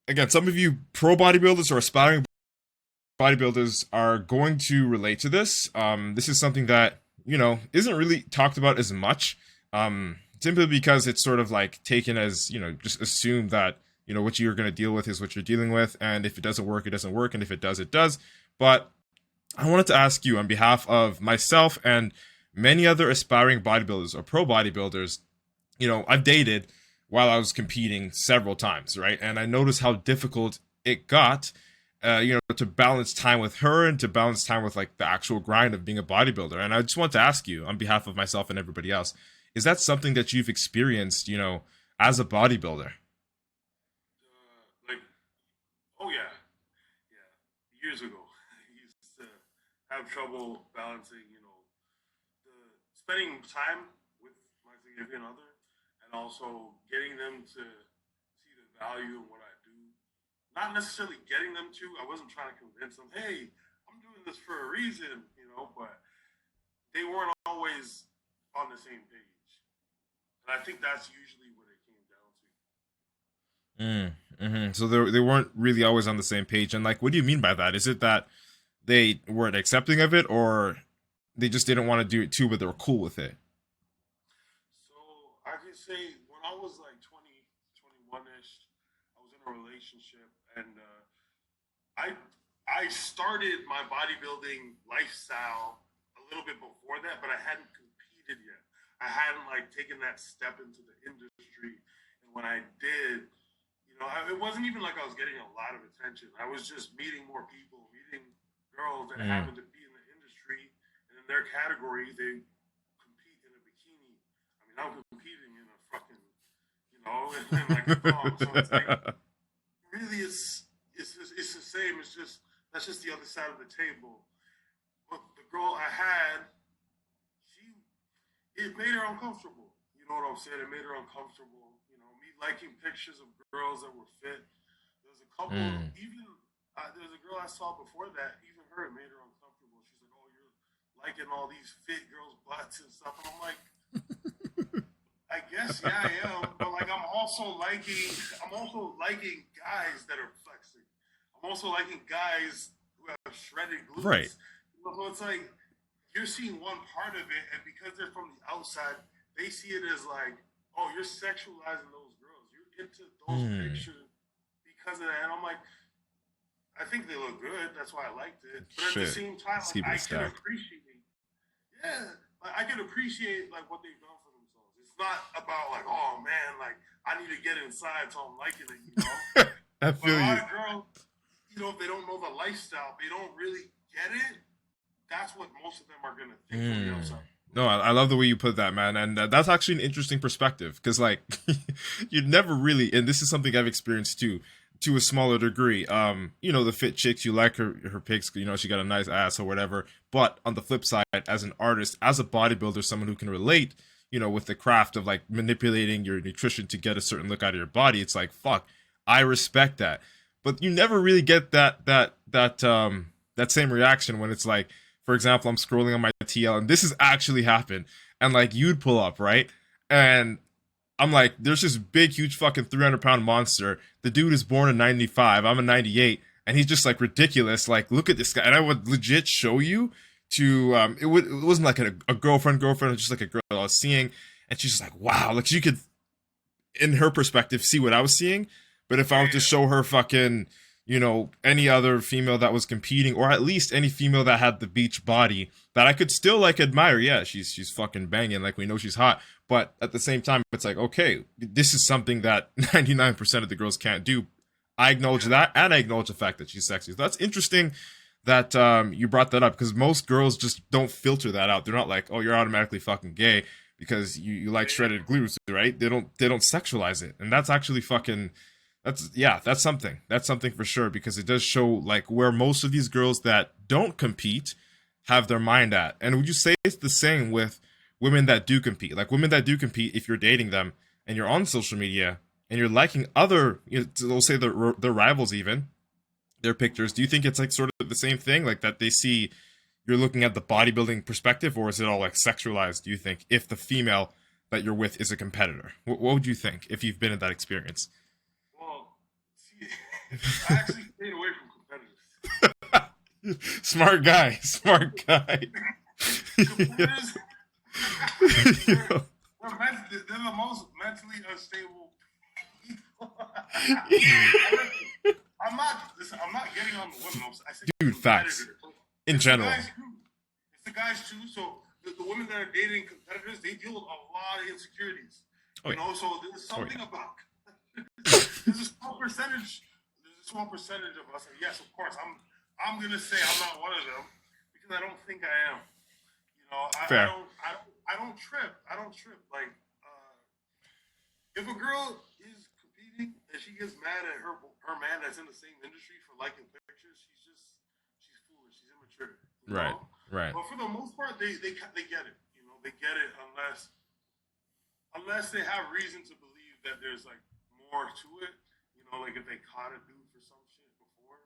again, some of you pro bodybuilders or aspiring bodybuilders are going to relate to this. This is something that, isn't really talked about as much, simply because it's sort of like taken as, just assume that, what you're going to deal with is what you're dealing with. And if it doesn't work, it doesn't work. And if it does, it does. But I wanted to ask you on behalf of myself and many other aspiring bodybuilders or pro bodybuilders, I've dated while I was competing several times, right? And I noticed how difficult it got, to balance time with her and to balance time with like the actual grind of being a bodybuilder. And I just want to ask you on behalf of myself and everybody else, is that something that you've experienced, as a bodybuilder? Like, oh yeah, yeah. Years ago, I used to have trouble balancing, the spending time with my significant other, and also getting them to see the value in what I do. Not necessarily getting them to. I wasn't trying to convince them, hey, I'm doing this for a reason, but they weren't always on the same page. And I think that's usually what it came down to. So they weren't really always on the same page. And like, what do you mean by that? Is it that they weren't accepting of it, or they just didn't want to do it too, but they were cool with it? So I could say when I was like 20, 21-ish, I was in a relationship, and I started my bodybuilding lifestyle a little bit before that, but I hadn't competed yet. I hadn't like taken that step into the industry, and when I did, it wasn't even like I was getting a lot of attention. I was just meeting more people, meeting girls that happened to be in the industry, and in their category, they compete in a bikini. I mean, I'm competing in a fucking, in like a thong. So it's like, really, it's the same. It's just that's just the other side of the table. But the girl I had, it made her uncomfortable. You know what I'm saying? It made her uncomfortable. Me liking pictures of girls that were fit. There's a couple, even there's a girl I saw before that. Even her, it made her uncomfortable. She's like, "Oh, you're liking all these fit girls' butts and stuff," and I'm like, I guess yeah, I am, but like I'm also liking guys that are flexing. I'm also liking guys who have shredded Right. glutes. So it's like you're seeing one part of it, and because they're from the outside, they see it as like, oh, you're sexualizing those girls. You're into those pictures because of that. And I'm like, I think they look good. That's why I liked it. But at the Shit. same time, Let's like, keep I it can stacked. appreciate, yeah, like I can appreciate like what they've done for themselves. It's not about like, oh man, like I need to get inside, so I'm liking it. I But a feel lot you. of girls, if they don't know the lifestyle, they don't really get it. That's what most of them are gonna think from the outside. No, I love the way you put that, man, and that's actually an interesting perspective because, like, you'd never really, and this is something I've experienced too, to a smaller degree. The fit chicks, you like her pics, she got a nice ass or whatever. But on the flip side, as an artist, as a bodybuilder, someone who can relate, with the craft of like manipulating your nutrition to get a certain look out of your body, it's like, fuck, I respect that. But you never really get that same reaction when it's like, for example, I'm scrolling on my TL and this has actually happened, and like you'd pull up, right? And I'm like, there's this big, huge fucking 300-pound monster. The dude is born in 95. I'm a 98. And he's just like ridiculous. Like, look at this guy. And I would legit show you to, it wasn't like a girlfriend. It was just like a girl I was seeing. And she's just like, wow. Like, she could, in her perspective, see what I was seeing. But if I were to show her fucking, any other female that was competing, or at least any female that had the beach body that I could still like admire, yeah, she's fucking banging, like we know she's hot. But at the same time, it's like, okay, this is something that 99% of the girls can't do. I acknowledge that, and I acknowledge the fact that she's sexy. So that's interesting that you brought that up, because most girls just don't filter that out. They're not like, oh, you're automatically fucking gay because you like shredded glutes, right? They don't sexualize it, and that's actually fucking. That's something. That's something for sure, because it does show like where most of these girls that don't compete have their mind at. And would you say it's the same with women that do compete? Like, women that do compete, if you're dating them and you're on social media and you're liking other, we'll say their rivals even, their pictures, do you think it's like sort of the same thing? Like that they see you're looking at the bodybuilding perspective, or is it all like sexualized, do you think, if the female that you're with is a competitor? What would you think if you've been in that experience? Well, see, I actually stayed away from competitors. Smart guy, smart guy. Competitors, they're, they're the most mentally unstable people. I'm not. Listen, I'm not getting on the women. I said Dude, facts. In general. It's the guys too. So the women that are dating competitors, they deal with a lot of insecurities. You know, so there's something about there's a small percentage. There's a small percentage of us. And yes, of course, I'm gonna say I'm not one of them because I don't think I am. You know, I don't trip. I don't trip. Like, if a girl is competing and she gets mad at her man that's in the same industry for liking pictures, she's foolish. She's immature. You know? Right. But for the most part, they get it. You know, they get it unless they have reason to believe that there's like more to it. You know, like if they caught a dude for some shit before,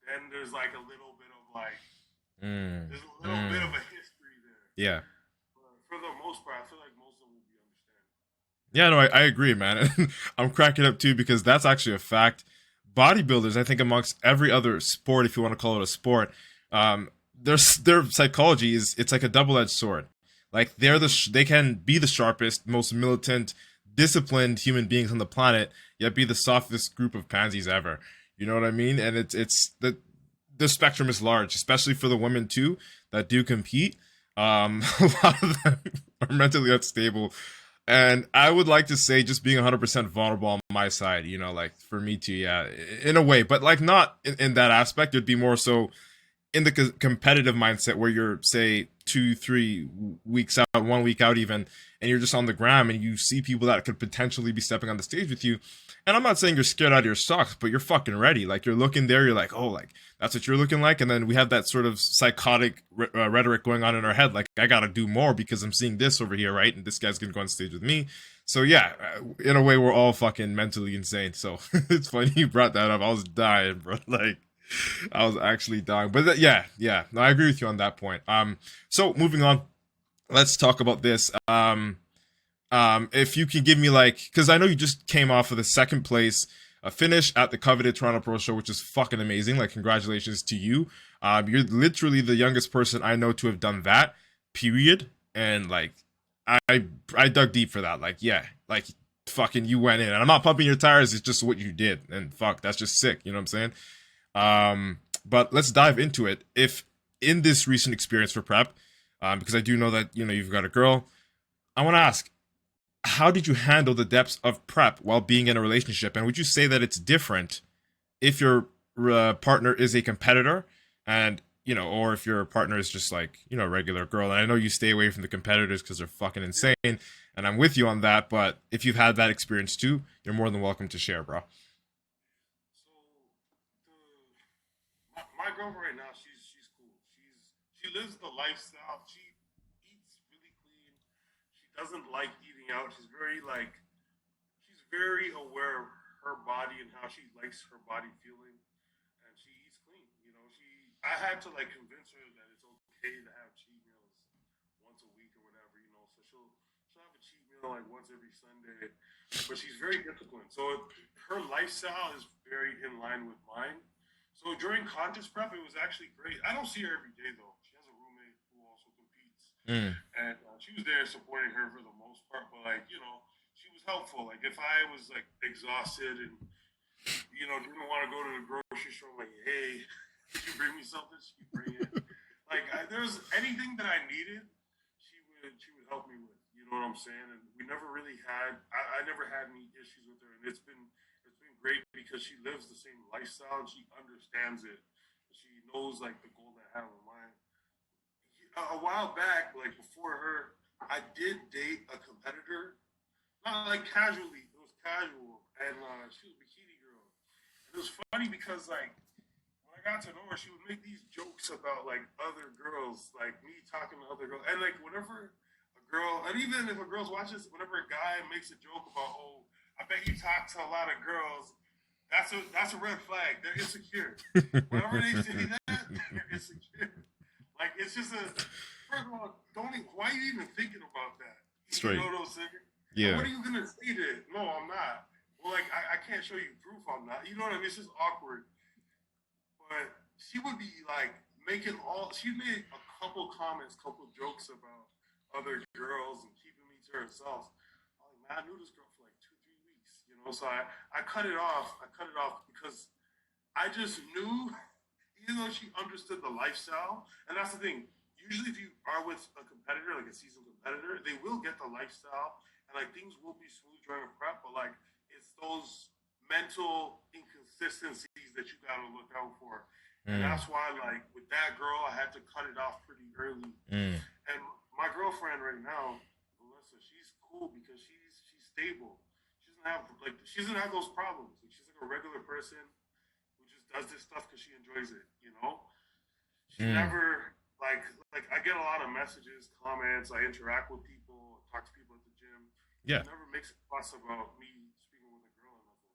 then there's like a little bit of like there's a little bit of a history there. Yeah. But for the most part, I feel like most of them will be understanding. Yeah, no, I agree, man. I'm cracking up too because that's actually a fact. Bodybuilders, I think, amongst every other sport, if you want to call it a sport, their psychology it's like a double-edged sword. Like they can be the sharpest, most militant, disciplined human beings on the planet, yet be the softest group of pansies ever. You know what I mean? And it's the spectrum is large, especially for the women too that do compete. A lot of them are mentally unstable. And I would like to say just being 100% vulnerable on my side, you know, like for me too, yeah, in a way, but like not in that aspect. It'd be more so in the competitive mindset where you're, say, 2-3 weeks out, 1 week out even, and you're just on the gram and you see people that could potentially be stepping on the stage with you. And I'm not saying you're scared out of your socks, but you're fucking ready. Like you're looking there, you're like, oh, like that's what you're looking like. And then we have that sort of psychotic rhetoric going on in our head. Like I got to do more because I'm seeing this over here, right? And this guy's going to go on stage with me. So yeah, in a way, we're all fucking mentally insane. So it's funny you brought that up. I was dying, bro. Like I was actually dying. But yeah. No, I agree with you on that point. So moving on, let's talk about this. If you can give me like, because I know you just came off of the second place finish at the coveted Toronto Pro Show, which is fucking amazing. Like, congratulations to you. You're literally the youngest person I know to have done that, period. And like, I dug deep for that. Like, yeah, like fucking you went in. And I'm not pumping your tires. It's just what you did. And fuck, that's just sick. You know what I'm saying? But let's dive into it. If in this recent experience for prep, because I do know that, you know, you've got a girl, I want to ask, how did you handle the depths of prep while being in a relationship? And would you say that it's different if your partner is a competitor and, you know, or if your partner is just like, you know, a regular girl? And I know you stay away from the competitors because they're fucking insane. And I'm with you on that. But if you've had that experience too, you're more than welcome to share, bro. So, my girlfriend right now, she's cool. She lives the lifestyle. She eats really clean. She doesn't like eating out. She's very aware of her body and how she likes her body feeling, and she eats clean. You know, I had to like convince her that it's okay to have cheat meals once a week or whatever. You know, so she'll have a cheat meal like once every Sunday, but she's very disciplined. So her lifestyle is very in line with mine. So during contest prep, it was actually great. I don't see her every day though. She has a roommate who also competes, and she was there supporting her for the most part. But like, you know, she was helpful. Like if I was like exhausted and, you know, didn't want to go to the grocery store, I'm like, hey, could you bring me something? She'd bring it. Like there was anything that I needed, she would help me with. You know what I'm saying? And we never really had. I never had any issues with her, and it's been great because she lives the same lifestyle and she understands it. She knows like the goal that I have in mind. A while back, like before her, I did date a competitor. Not like casually, it was casual, and she was a bikini girl. And it was funny because like when I got to know her, she would make these jokes about like other girls, like me talking to other girls, and like whenever a girl, and even if a girl's watching this, whenever a guy makes a joke about, oh, I bet you talk to a lot of girls. That's a red flag. They're insecure. Whenever they say that, they're insecure. Like it's just first of all, why are you even thinking about that? Straight. You know what I'm saying? Yeah. What are you gonna say to it? No, I'm not. well, like I can't show you proof I'm not. You know what I mean? It's just awkward. But she would be like making all. She made a couple comments, couple jokes about other girls and keeping me to herself. I'm like, man, I knew this girl for like 2, 3 weeks, you know. So I cut it off. I cut it off because I just knew, even though she understood the lifestyle, and that's the thing. Usually, if you are with a competitor, like a seasoned competitor, they will get the lifestyle, and like things will be smooth during a prep. But like, it's those mental inconsistencies that you gotta look out for, and Mm, that's why, like with that girl, I had to cut it off pretty early. mm, And my girlfriend right now, Melissa, she's cool because she's stable. She doesn't have those problems. Like, she's like a regular person who just does this stuff because she enjoys it. You know, she mm. never like I get a lot of messages, comments. I interact with people, talk to people at the gym. She Yeah. never makes a fuss about me speaking with a girl or nothing.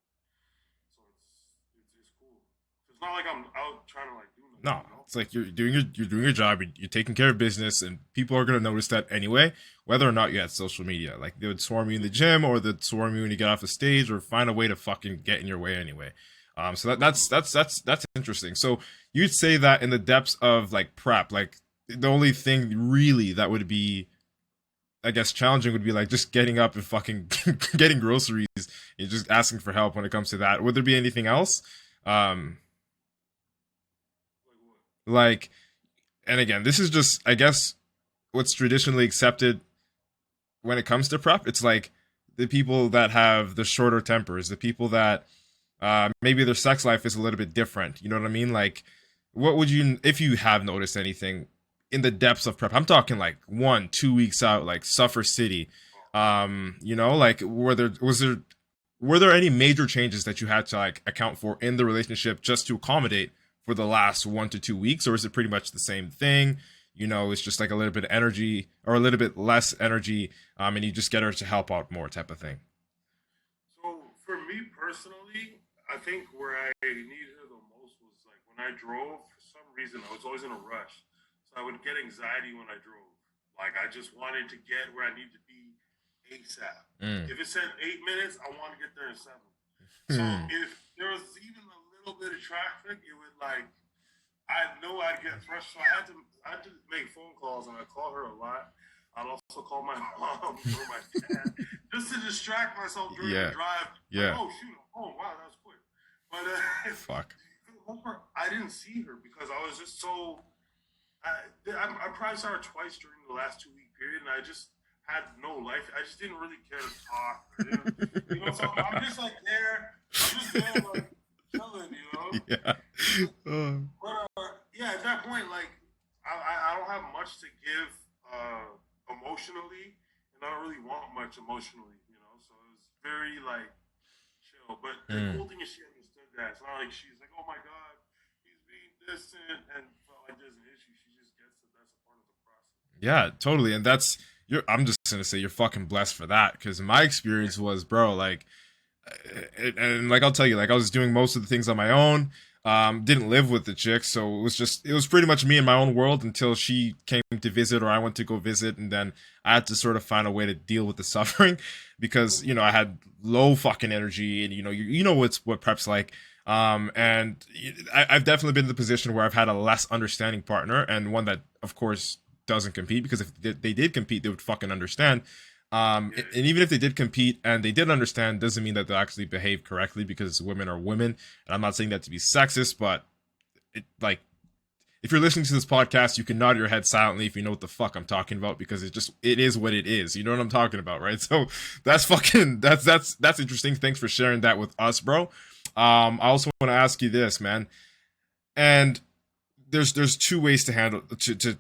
So it's cool. So it's not like I'm out trying to like do nothing. No, it's like you're doing your job. You're taking care of business, and people are gonna notice that anyway, whether or not you had social media. Like they would swarm you in the gym, or they'd swarm you when you get off the stage, or find a way to fucking get in your way anyway. So that's interesting. So you'd say that in the depths of like prep, like the only thing really that would be, I guess, challenging would be like just getting up and fucking getting groceries and just asking for help when it comes to that. Would there be anything else? Um, Like what? like, and again, this is just, I guess, what's traditionally accepted when it comes to prep. It's like the people that have the shorter tempers, the people that maybe their sex life is a little bit different. You know what I mean? Like, what would you, if you have noticed anything in the depths of prep? I'm talking like 1, 2 weeks out, like Suffer City. You know, like were there any major changes that you had to like account for in the relationship just to accommodate for the last 1 to 2 weeks, or is it pretty much the same thing? You know, it's just like a little bit of energy or a little bit less energy, and you just get her to help out more, type of thing. So for me personally, I think where I needed her the most was like when I drove. For some reason, I was always in a rush, so I would get anxiety when I drove. Like I just wanted to get where I need to be ASAP. Mm. If it said 8 minutes, I want to get there in 7. So Hmm. if there was even a little bit of traffic, it would like I know I'd get frustrated. So I had to make phone calls, and I call her a lot. I'd also call my mom or my dad just to distract myself during the Yeah. drive. Like, Yeah. oh shoot, oh wow, that was quick. But Fuck. for the most part, I didn't see her because I was just so. I probably saw her twice during the last 2 week period, and I just had no life. I just didn't really care to talk. I didn't, you know, so I'm just like there. I'm just there, like chilling, you know. Yeah. Uh, But yeah, at that point, like I don't have much to give emotionally, and I don't really want much emotionally, you know. So it was very like chill. But the mm. cool thing is she understood that. It's not like she's like, oh my god, he's being distant and felt like there's an issue. She just gets that that's a part of the process. Yeah, totally. And that's you're. I'm just gonna say you're fucking blessed for that, because my experience was, bro, like, and like I'll tell you, like I was doing most of the things on my own. Didn't live with the chick, so it was pretty much me in my own world until she came to visit or I went to go visit, and then I had to sort of find a way to deal with the suffering because I had low fucking energy, and you know what prep's like. And I've definitely been in the position where I've had a less understanding partner, and one that of course doesn't compete, because if they did compete, they would fucking understand. Yeah, And even if they did compete and they did understand, doesn't mean that they'll actually behave correctly, because women are women. And I'm not saying that to be sexist, but like, if you're listening to this podcast, you can nod your head silently if you know what the fuck I'm talking about, because it is what it is. You know what I'm talking about, right? So that's fucking that's interesting. Thanks for sharing that with us, bro. I also want to ask you this, man. And there's two ways to handle to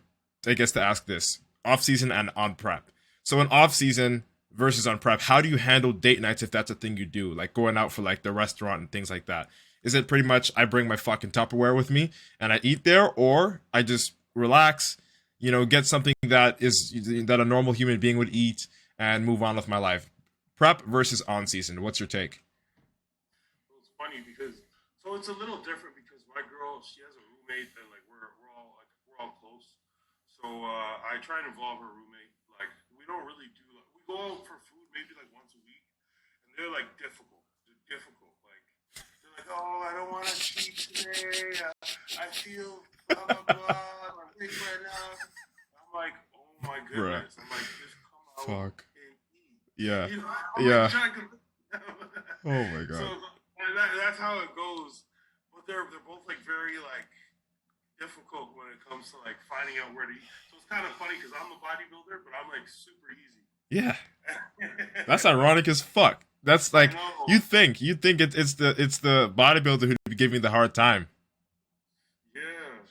I guess to ask this: off season and on prep. So in off season versus on prep, how do you handle date nights if that's a thing you do, like going out for like the restaurant and things like that? Is it pretty much I bring my fucking Tupperware with me and I eat there, or I just relax, get something that a normal human being would eat and move on with my life? Prep versus on season. What's your take? so it's funny because so it's a little different because my girl she has a roommate that like we're all close. So I try and involve her roommate. Like we don't really do like we go out for food maybe like once a week, and they're like difficult. They're difficult. Like they're like, oh, I don't want to cheat today. I feel blah blah blah. I'm weak right now. I'm like, oh my Bruh. goodness. I'm like, just come out Fuck. and eat. Yeah. You know, I'm Yeah. like trying to. Oh my So god. that's how it goes. But they're both like very like difficult when it comes to like finding out where to eat. So it's kind of funny because I'm a bodybuilder, but I'm like super easy. Yeah. That's ironic as fuck. That's like you'd think it's the bodybuilder who'd be giving you the hard time. Yeah.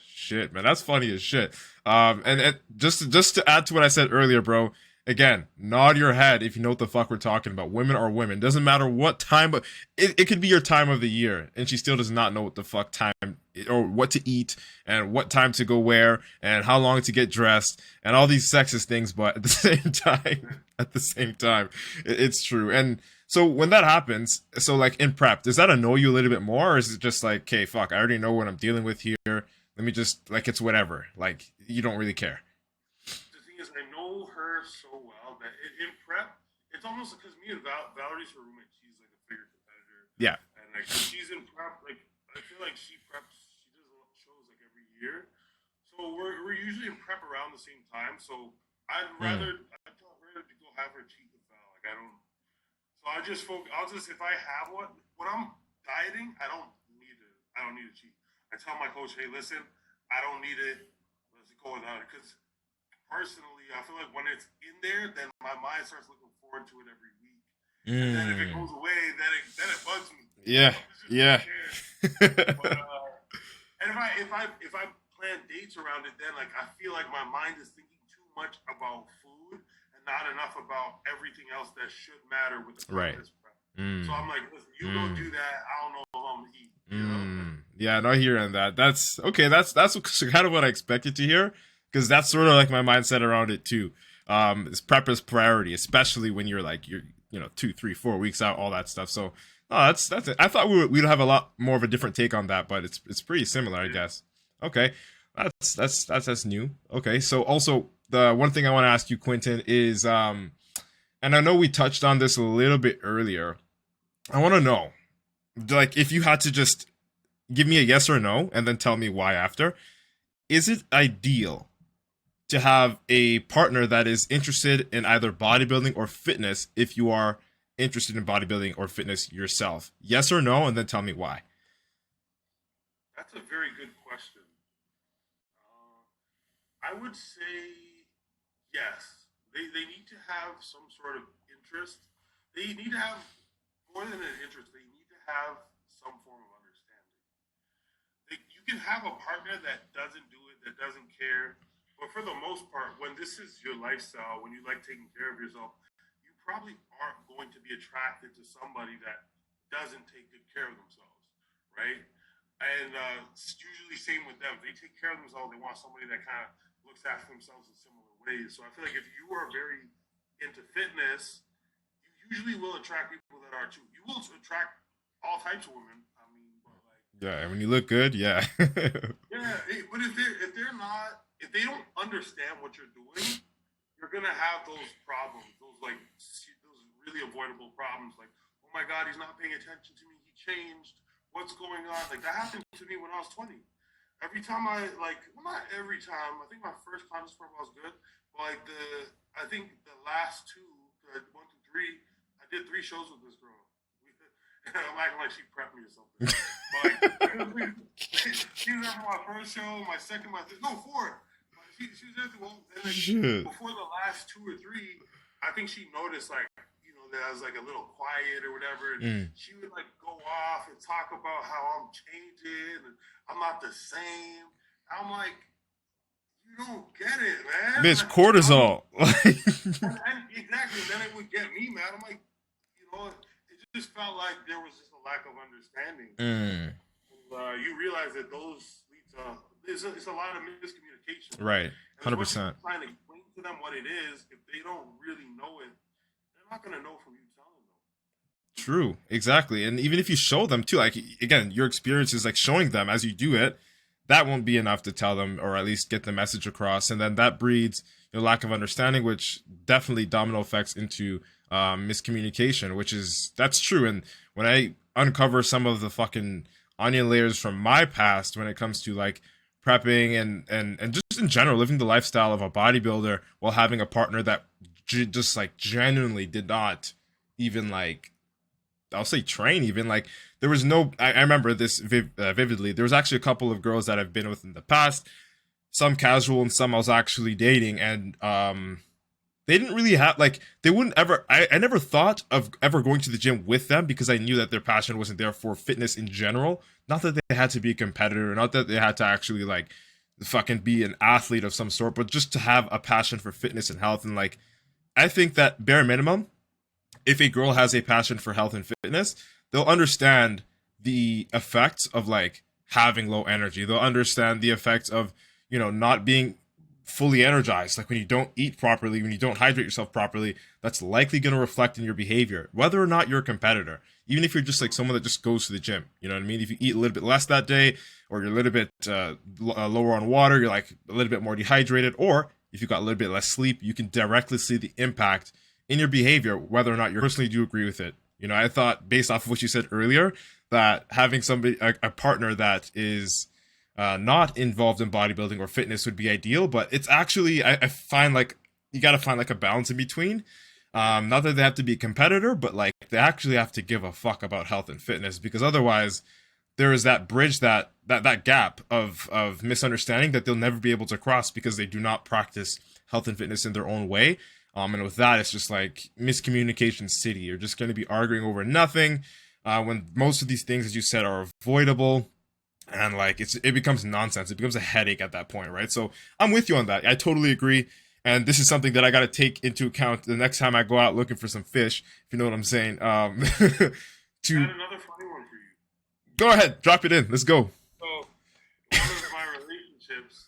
Shit, man, that's funny as shit. And just to add to what I said earlier, bro. Again, nod your head if you know what the fuck we're talking about. Women are women. Doesn't matter what time, but it could be your time of the year, and she still does not know what the fuck time or what to eat and what time to go where and how long to get dressed and all these sexist things. But at the same time, it's true. And so when that happens, so like in prep, does that annoy you a little bit more, or is it just like, okay, fuck, I already know what I'm dealing with here. Let me just like it's whatever. Like you don't really care. I know her so well that in prep, it's almost because me and Valerie's her roommate. She's like a figure competitor. Yeah. And like when she's in prep, like I feel like she preps. She does a lot of shows like every year. So we're usually in prep around the same time. So I'd rather to go have her cheat the Val. Like I don't. So I just I'll just if I have one when I'm dieting, I don't need to cheat. I tell my coach, hey, listen, I don't need it. Let's go without it because. Personally, I feel like when it's in there, then my mind starts looking forward to it every week. And then if it goes away, then it bugs me. Yeah, yeah. But, and if I plan dates around it, then like I feel like my mind is thinking too much about food and not enough about everything else that should matter with the prep. So I'm like, listen, you go do that. I don't know if I'm gonna eat. You know? Yeah, not hearing that. That's okay. That's kind of what I expected to hear. Because that's sort of like my mindset around it too. Is prep is priority, especially when you're 2, 3, 4 weeks out, all that stuff. So that's it. I thought we'd have a lot more of a different take on that, but it's pretty similar, I guess. Okay, that's new. Okay, so also the one thing I want to ask you, Quinton, is and I know we touched on this a little bit earlier. I want to know, like, if you had to just give me a yes or no, and then tell me why after. Is it ideal to have a partner that is interested in either bodybuilding or fitness if you are interested in bodybuilding or fitness yourself? Yes or no, and then tell me why. That's a very good question. I would say yes. They need to have some sort of interest. They need to have more than an interest. They need to have some form of understanding. You can have a partner that doesn't do it, that doesn't care. But for the most part, when this is your lifestyle, when you like taking care of yourself, you probably aren't going to be attracted to somebody that doesn't take good care of themselves, right? And it's usually same with them. They take care of themselves. They want somebody that kind of looks after themselves in similar ways. So I feel like if you are very into fitness, you usually will attract people that are too. You will attract all types of women. I mean, but like Yeah, when you look good, yeah. yeah, but if they're not, if they don't understand what you're doing, you're gonna have those problems, those really avoidable problems. Like, oh my God, he's not paying attention to me. He changed. What's going on? Like that happened to me when I was 20. Every time well, not every time. I think my first contest prep was good, but like I think the last two, 1 through 3, I did 3 shows with this girl. I'm acting like she prepped me or something. But she was there for my first show, my second, my third, no, 4. She was there through all, and like, before the last 2 or 3, I think she noticed that I was like a little quiet or whatever, and she would like go off and talk about how I'm changing and I'm not the same. I'm like, you don't get it, man. Bitch, cortisol. And exactly. Then it would get me mad. I'm like, it just felt like there was just a lack of understanding. You realize that those lead to it's a lot of miscommunication. Right, 100%. Trying to explain to them what it is, if they don't really know it, they're not gonna know from you telling them. True, exactly. And even if you show them too, like again, your experience is like showing them as you do it, that won't be enough to tell them or at least get the message across, and then that breeds a lack of understanding, which definitely domino effects into miscommunication, that's true. And when I uncover some of the fucking onion layers from my past when it comes to like prepping and just in general living the lifestyle of a bodybuilder while having a partner that just like genuinely did not even like, I'll say train even. Like there was no, I remember this vividly. There was actually a couple of girls that I've been with in the past, some casual and some I was actually dating, and they didn't really have like, they wouldn't ever, I never thought of ever going to the gym with them because I knew that their passion wasn't there for fitness in general. Not that they had to be a competitor, not that they had to actually like fucking be an athlete of some sort, but just to have a passion for fitness and health. And like, I think that bare minimum, if a girl has a passion for health and fitness, they'll understand the effects of like having low energy. They'll understand the effects of, you know, not being fully energized. Like when you don't eat properly, when you don't hydrate yourself properly, that's likely going to reflect in your behavior, whether or not you're a competitor. Even if you're just like someone that just goes to the gym, you know what I mean? If you eat a little bit less that day, or you're a little bit lower on water, you're like a little bit more dehydrated, or if you got a little bit less sleep, you can directly see the impact in your behavior, whether or not you personally do agree with it. You know, I thought based off of what you said earlier, that having somebody, a partner that is not involved in bodybuilding or fitness would be ideal, but it's actually, I find like, you got to find like a balance in between. Not that they have to be a competitor, but like they actually have to give a fuck about health and fitness, because otherwise there is that bridge, that gap of misunderstanding that they'll never be able to cross because they do not practice health and fitness in their own way. And with that, it's just like miscommunication city. You're just going to be arguing over nothing when most of these things, as you said, are avoidable. And like it becomes nonsense. It becomes a headache at that point, right? So I'm with you on that. I totally agree. And this is something that I got to take into account the next time I go out looking for some fish, if you know what I'm saying. I had another funny one for you. Go ahead, drop it in. Let's go. So one of my relationships,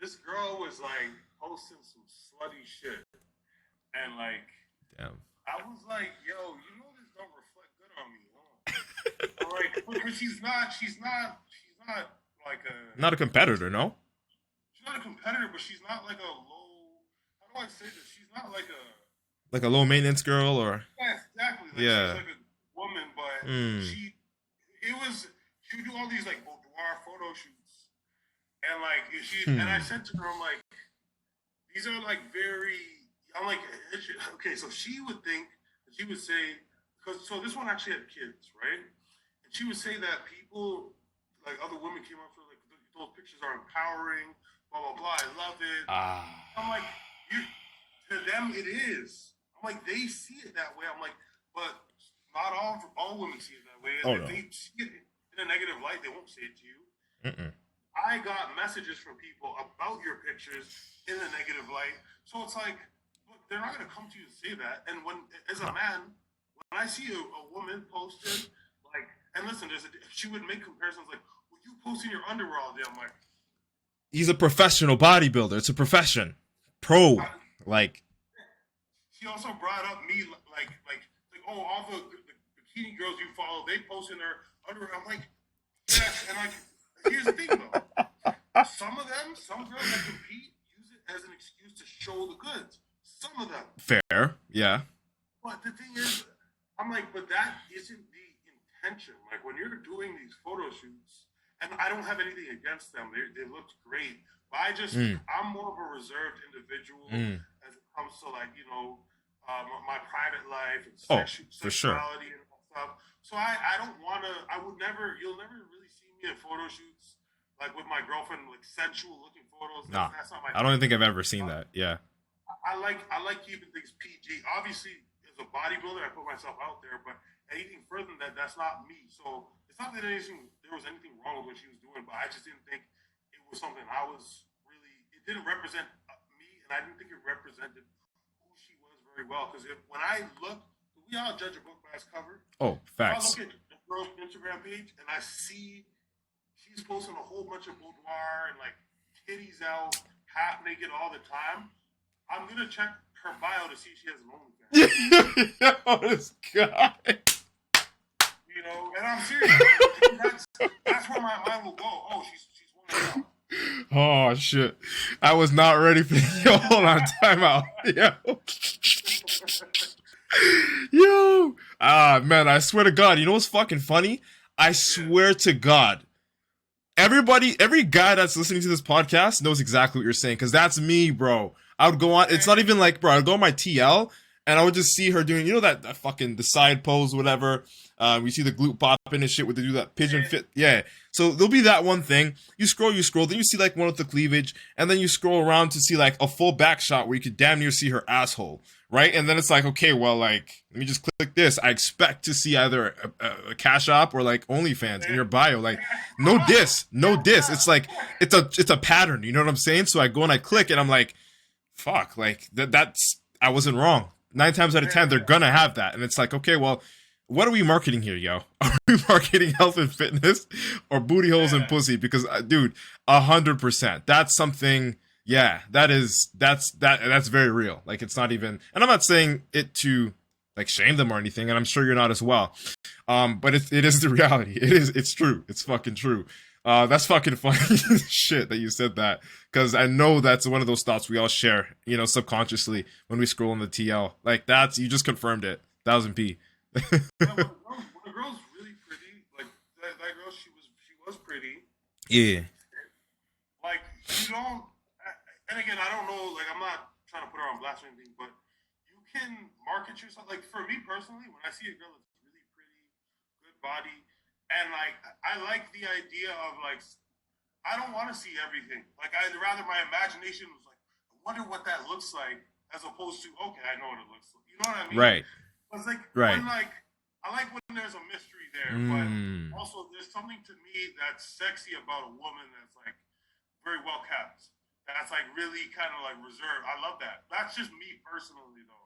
this girl was like posting some slutty shit. And like, damn. I was like, yo, you know this don't reflect good on me, huh? Like, because she's not like a... Not a competitor, no? She's not a competitor, but she's not like a low... How do I say this? She's not like a... Like a low maintenance girl, or... Yeah, exactly. Like, yeah. she's like a woman, but she would do all these like boudoir photo shoots. And like, and I said to her, I'm like, these are like very... I'm like, okay, so she would think, she would say, so this one actually had kids, right? And she would say that people, like other women came up to her, like, those pictures are empowering, blah, blah, blah, I love it. I'm like, to them it is. I'm like, they see it that way. I'm like, but not all women see it that way. If they see it in a negative light, they won't say it to you. I got messages from people about your pictures in a negative light. So it's like, they're not going to come to you to say that. And when, as a man, when I see a woman posted, like, and listen, she would make comparisons like, well, you posting your underwear all day. I'm like, he's a professional bodybuilder. It's a profession. Pro. Like. She also brought up me, like oh, all the bikini girls you follow, they post in their underwear. I'm like, yes. And like, here's the thing though. Some girls that compete use it as an excuse to show the goods. Some of them. Fair, yeah. But the thing is, I'm like, but that isn't the intention. Like when you're doing these photo shoots, and I don't have anything against them. They looked great. But I'm more of a reserved individual as it comes to like, you know, my private life and sexuality and stuff. So I don't want to, you'll never really see me in photo shoots, like with my girlfriend, like sensual looking photos. That's not my I don't think I've ever seen that. Yeah. I like keeping things PG. Obviously, as a bodybuilder, I put myself out there, but anything further than that, that's not me. So it's not that there was anything wrong with what she was doing, but I just didn't think it was something it didn't represent me, and I didn't think it represented who she was very well. Because when I look, we all judge a book by its cover. Oh, facts. I look at the girl's Instagram page, and I see she's posting a whole bunch of boudoir and like titties out, half naked all the time. I'm gonna check her bio to see if she has an OnlyFans. Oh, this guy. You know, and I'm serious. That's where my mind will go. Oh, she's one of them. Oh shit! I was not ready for. Yo, hold on, time out. Yeah. Yo, man, I swear to God, you know what's fucking funny? I swear to God, every guy that's listening to this podcast knows exactly what you're saying, because that's me, bro. I would go on. It's not even like, bro. I'd go on my TL and I would just see her doing, you know, that fucking the side pose, whatever. We see the glute popping and shit with they do that pigeon fit. Yeah. So there'll be that one thing. You scroll, then you see like one with the cleavage, and then you scroll around to see like a full back shot where you could damn near see her asshole, right? And then it's like, okay, well, like, let me just click this. I expect to see either a Cash App or like OnlyFans in your bio. Like, no diss. It's like it's a pattern. You know what I'm saying? So I go and I click, and I'm like, fuck, like that's I wasn't wrong. 9 times out of 10, they're gonna have that, and it's like, okay, well, what are we marketing here, yo? Are we marketing health and fitness or booty holes and pussy? Because, dude, 100%. That's something. Yeah, that's very real. Like, it's not even, and I'm not saying it to like shame them or anything, and I'm sure you're not as well. But it is the reality. It's true. It's fucking true. That's fucking funny shit that you said that, because I know that's one of those thoughts we all share, you know, subconsciously when we scroll on the TL. Like, that's, you just confirmed it. 1000p. Yeah, when a girl's really pretty, like that girl, she was pretty. Yeah. Like, you don't, and again, I don't know, like, I'm not trying to put her on blast or anything, but you can market yourself. Like, for me personally, when I see a girl that's really pretty, good body, and like, I like the idea of like, I don't want to see everything. Like, I'd rather my imagination was like, I wonder what that looks like, as opposed to, okay, I know what it looks like. You know what I mean? Right. It's like, Right. when like, I like when there's a mystery there, but also there's something to me that's sexy about a woman that's like very well kept. That's like really kind of like reserved. I love that. That's just me personally, though.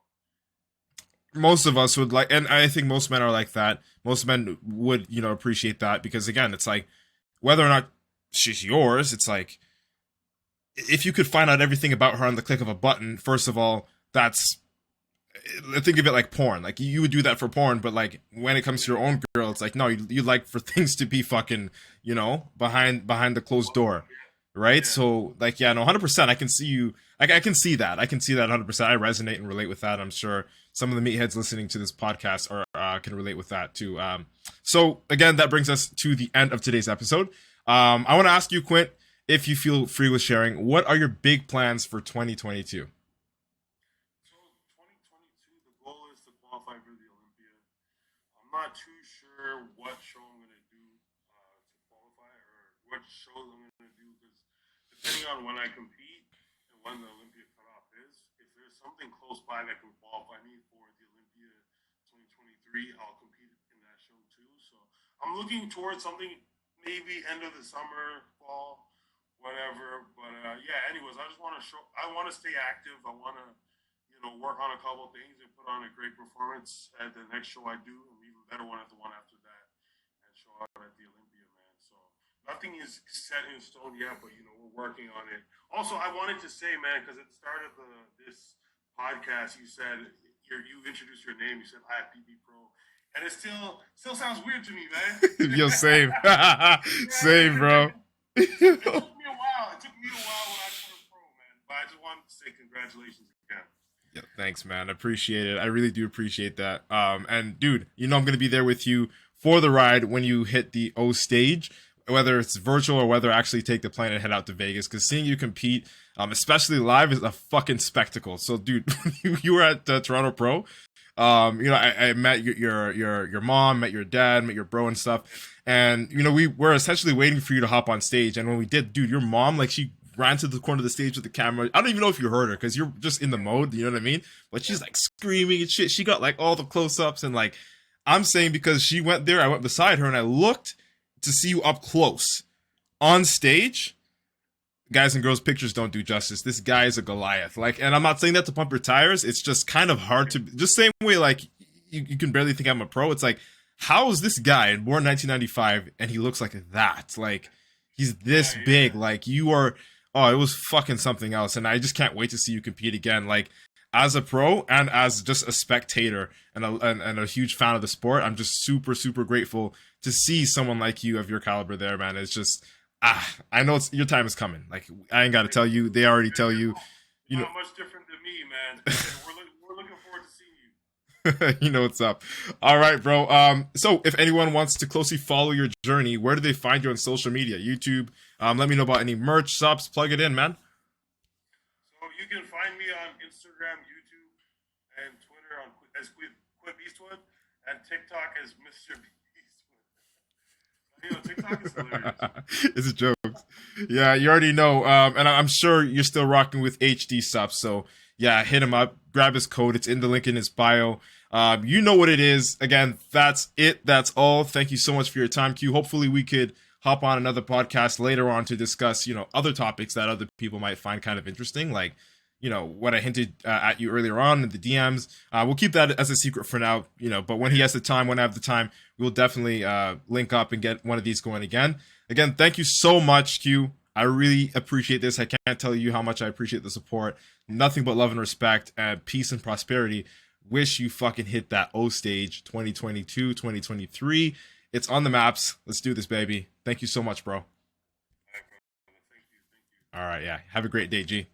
Most of us would like, and I think most men are like that. Most men would, you know, appreciate that, because again, it's like, whether or not she's yours, it's like, if you could find out everything about her on the click of a button, first of all, that's, think of it like porn. Like, you would do that for porn, but like when it comes to your own girl, it's like, no, you like for things to be fucking, you know, behind the closed door, right? Yeah. So like, yeah, no, 100%. I can see you. I can see that. I can see that 100%. I resonate and relate with that. I'm sure some of the meatheads listening to this podcast are can relate with that too. So again, that brings us to the end of today's episode. I want to ask you, Quint, if you feel free with sharing, what are your big plans for 2022? Qualify for the Olympia. I'm not too sure what show I'm going to do to qualify, or what shows I'm going to do, because depending on when I compete and when the Olympia cutoff is, if there's something close by that can qualify me for the Olympia 2023, I'll compete in that show too. So I'm looking towards something maybe end of the summer, fall, whatever. But yeah, anyways, I just want to show. I want to stay active. I want to, you know, work on a couple of things and put on a great performance at the next show I do, and even better one at the one after that, and show out at the Olympia, man. So nothing is set in stone yet, but you know, we're working on it. Also, I wanted to say, man, because at the start of this podcast, you said you introduced your name. You said IFBB Pro, and it still sounds weird to me, man. Yo, same, same, bro. It took me a while. It took me a while when I turned pro, man. But I just wanted to say congratulations again. Yeah, thanks, man. I appreciate it. I really do appreciate that. And dude, you know I'm gonna be there with you for the ride when you hit the O stage, whether it's virtual or whether I actually take the plane and head out to Vegas. Because seeing you compete, especially live, is a fucking spectacle. So, dude, you were at Toronto Pro. You know, I met your mom, met your dad, met your bro and stuff. And you know, we were essentially waiting for you to hop on stage. And when we did, dude, your mom, like, she ran to the corner of the stage with the camera. I don't even know if you heard her, because you're just in the mode, you know what I mean? But she's like screaming and shit. She got like all the close-ups, and like, I'm saying, because she went there, I went beside her and I looked to see you up close on stage. Guys and girls, pictures don't do justice. This guy is a Goliath. Like, and I'm not saying that to pump your tires. It's just kind of hard to, just same way, like, you can barely think I'm a pro. It's like, how is this guy born 1995 and he looks like that? Like, he's this big. Like, you are. Oh, it was fucking something else, and I just can't wait to see you compete again. Like, as a pro and as just a spectator and a huge fan of the sport, I'm just super, super grateful to see someone like you of your caliber there, man. It's just, I know your time is coming. Like, I ain't got to tell you. They already tell you. You know, not much different than me, man. We're looking forward to seeing you. You know what's up. All right, bro. So if anyone wants to closely follow your journey, where do they find you on social media? YouTube. Let me know about any merch, subs. Plug it in, man. So you can find me on Instagram, YouTube, and Twitter as QUINTBEASTWOOD, and TikTok as Mr. Beastwood. You know, TikTok is hilarious. It's a joke. Yeah, you already know. And I'm sure you're still rocking with HD subs. So yeah, hit him up. Grab his code. It's in the link in his bio. You know what it is. Again, that's it. That's all. Thank you so much for your time, Q. Hopefully we could hop on another podcast later on to discuss, other topics that other people might find kind of interesting, like, what I hinted at you earlier on in the DMs. We'll keep that as a secret for now, but when he has the time, when I have the time, we'll definitely link up and get one of these going again. Again, thank you so much, Q. I really appreciate this. I can't tell you how much I appreciate the support. Nothing but love and respect and peace and prosperity. Wish you fucking hit that O stage 2022, 2023. It's on the maps. Let's do this, baby. Thank you so much, bro. Thank you. All right, yeah. Have a great day, G.